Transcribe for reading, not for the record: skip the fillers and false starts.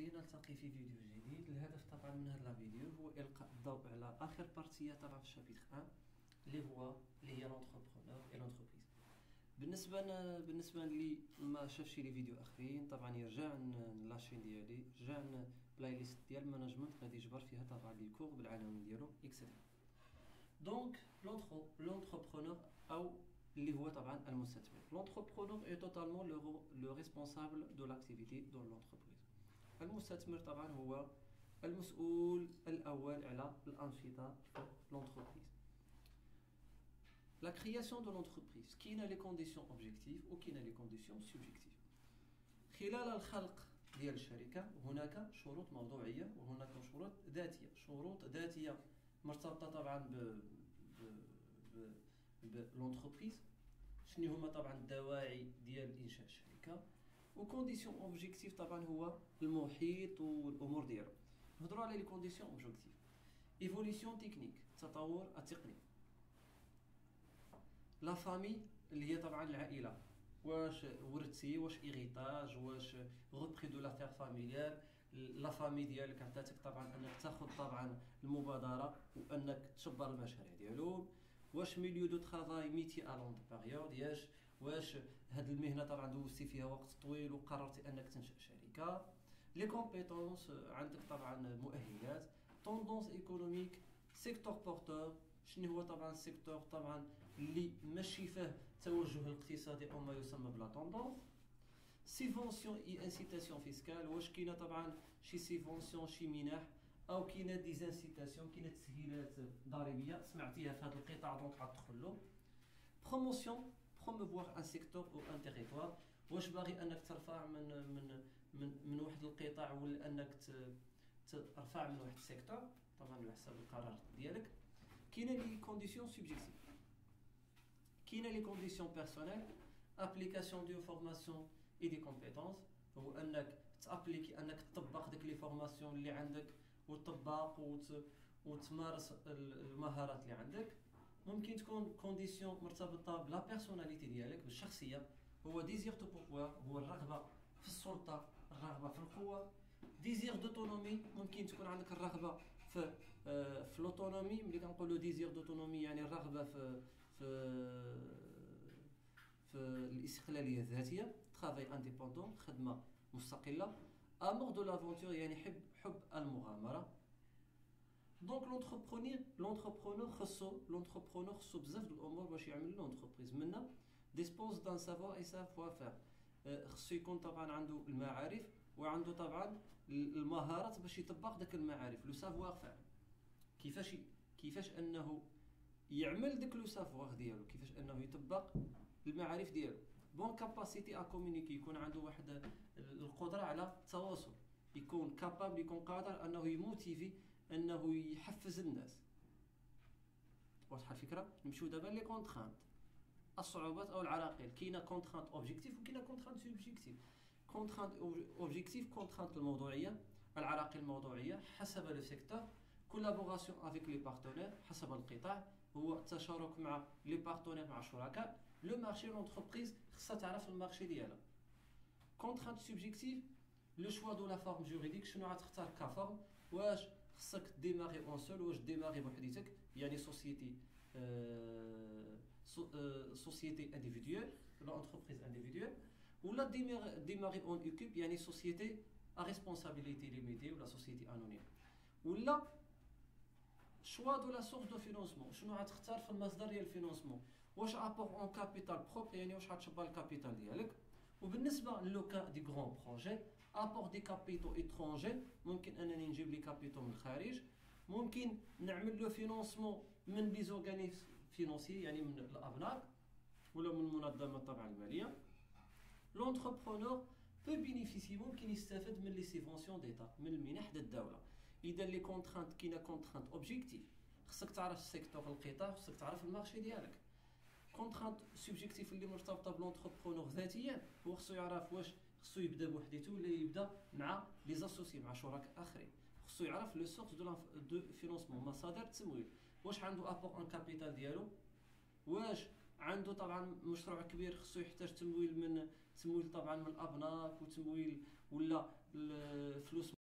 أخوتي، نلتقي في فيديو جديد. الهدف طبعا من هذا الفيديو هو إلقاء الضوء على آخر بارتية طبعا في الشابيتر 1 اللي هي لونتربرونور اي لونتربريز. بالنسبة اللي ما شافش لي فيديو اخرين طبعا يرجع لاشين ديالي، رجع بلاي ليست ديال مانجمنت غادي يجبر فيها طبعا لي كور بالعناوين ديالو اكسيتيرا. دونك لونتربرونور او اللي هو طبعا المستثمر. L'entrepreneur est totalement le responsable de l'activité dans l'entreprise. المستثمر طبعا هو المسؤول الأول على الأنشطة في l'entreprise. La création de l'entreprise كاينة les conditions objectives وكاينة les conditions subjectives. خلال الخلق ديال الشركة هناك شروط موضوعية وهناك شروط ذاتية. شروط ذاتية مرتبطة طبعا l'entreprise، شنو هما طبعا الدواعي ديال انشاء الشركه، وكونديسيون اوبجيكتيف طبعا هو المحيط والامور ديالو. نهضروا على لي كونديسيون اوبجيكتيف. ايفوليسيون تكنيك، التطور التقني. لا فامي اللي هي طبعا العائله، واش ورثتي، واش ايغيتاج، واش غوبري دو لافير فاميليال. لا فامي ديالك عطاتك طبعا انك تاخذ طبعا المبادره وانك تشبر المشاريع ديالو. واش ميليو دو ترافاي ميتي ا لونغ بيريود، واش هاد المهنه طبعا دوزتي فيها وقت طويل وقررتي انك تنشأ شركه. لي كومبيتونس عندك طبعا مؤهلات. توندونس ايكونوميك، سيكتور بورتور، شنو هو طبعا السيكتور طبعا اللي ماشي فيه توجه الاقتصادي او ما يسمى بلا توندونس. سيفونسيون اي انسيتاسيون فيسكال، واش كاينه طبعا شي سيفونسيون شي منح او كاينه ديزانسيتاسيون، كاينه تسهيلات ضريبيه سمعتيها في هذا القطاع دونك غتدخل له. بروموسيون، بروموفوار ان سيكتور او ان تيريتوار، واش باغي انك ترفع من واحد القطاع ولا انك ترفع من واحد السيكتور طبعا على حسب القرار ديالك. كاينه لي كونديسيون سوبجيكتيف، كاينه لي كونديسيون بيرسونيل. ابليكاسيون دو فورماسيون اي دي كومبيتونس، هو انك تابليكي، انك تطبق ديك لي فورماسيون اللي عندك وتطبق وتمارس المهارات اللي عندك. ممكن تكون كونديسيون مرتبطه بلا بيرسوناليتي ديالك، بالشخصيه، هو ديزير دو بوفوار، هو الرغبه في السلطه، الرغبه في القوه. ديزير دوتونومي، ممكن تكون عندك الرغبه في لوتونومي. ملي كنقولوا ديزير دوتونومي يعني الرغبه في الاستقلاليه الذاتيه. ترافاي انديبوندون، خدمه مستقله. امور دو لافونتور يعني حب المغامره. دونك لونتربرونور خصو بزاف د الامور باش يعمل لونتربريز. منا ديسبوز دان سافوار اي سافوار فير، خصو يكون طبعا عنده المعارف وعنده طبعا المهارات باش يطبق داك المعارف. لو سافوار فير كيفاش انه يعمل داك لو سافوار ديالو، كيفاش انه يطبق المعارف ديالو. بون كاباسيتي ا كومونيكي، يكون عنده واحد القدره على التواصل، يكون كابابل، يكون قادر انه يموتيفي، انه يحفز الناس. واضحه الفكره؟ نمشيو دابا لي كونترانت، الصعوبات او العراقيل. كاينه كونترانت اوبجيكتيف وكاينه كونترانت سوبجيكتيف. كونترانت اوبجيكتيف كونترانت الموضوعيه، العراقيل الموضوعيه حسب لو سيكتور. كولابوراسيون افيك لي بارتنير حسب القطاع، هو التشارك مع لي بارتنير، مع الشركاء. لو مارشي، لونتربريز خصها تعرف المارشي ديالها. كونترانت سوبجيكتيف، لو شوا دو لا فورم جوريديك، شنو غتختار كفورم، واش خصك ديماغي اون سول، واش ديماغي بوحديتك يعني سوسيتي سوسيتي انديفيدويل ولا انتربريز انديفيدويل، ولا ديماغي اون ايكيب يعني سوسيتي ا ريسبونسابيليتي ليميتي ولا سوسيتي انونيم. ولا شوا دو لا سورس دو فينونسمون، شنو غتختار في المصدر ديال الفينونسمون، واش ابور اون كابيتال بروبر يعني واش غتشبر الكابيتال ديالك. وبالنسبه لو كا دي غران بروجي، ابور دي كابيتو اترونجي، ممكن انني نجيب لي كابيتو من الخارج، ممكن نعمل له فينونسمون من لي زورغانيزم فينونسي يعني من الابناك ولا من المنظمات طبعا الماليه. لونتربرونور بو بينيفيسي، ممكن يستافد من لي سيفونسيون ديتا، من المنح ديال الدوله. اذا لي كونترانت، كاينه كونترانت اوبجيكتيف، خصك تعرف السيكتور القطاع، خصك تعرف المارشي ديالك. كونترانت سوبجيكتيف اللي مرتبطه بلونتربرونور ذاتيا، هو خصو يعرف واش خصو يبدا بوحديته ولا يبدا مع لي زاسوسي، مع شركاء اخرين. خصو يعرف لو سورس دو فينونسمون، مصادر التمويل، واش عنده ابور ان كابيتال ديالو، واش عنده طبعا مشروع كبير خصو يحتاج تمويل طبعا من الابناك وتمويل، ولا الفلوس